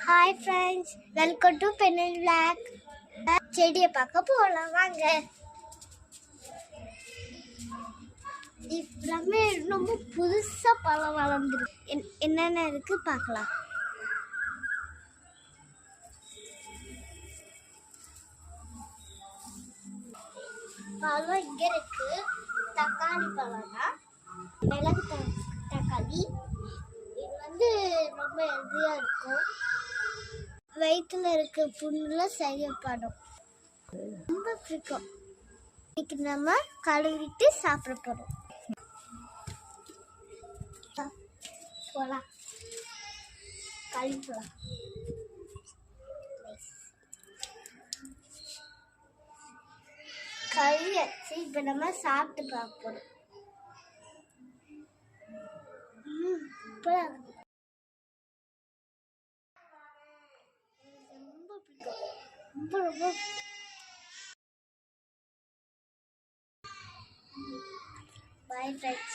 Hi friends, welcome to பென்னல் vlog. செடியை பார்க்க போகலாம் வாங்க. இப்பமே ரொம்ப புதுசாக பழம் வளர்ந்துருக்கு. என்னென்ன இருக்கு பார்க்கலாம். பழம் இங்கே இருக்கு. தக்காளி பழம் தான். மிளகு தக்காளி. இது ரொம்ப ஹெல்தியாக இருக்கும். வயிற்றுல இருக்க புண்ணுல செய்யப்படும். ரொம்ப பிடிக்கும். இன்னைக்கு நம்ம கழுவிட்டு சாப்பிட போறோம். போலாம், கழுவி போலாம். கழுவி வச்சு இப்ப நம்ம சாப்பிட்டு பார்க்க போறோம். ரொம்ப பிடிக்கும். ரொம்ப ரொம்ப Bye friends.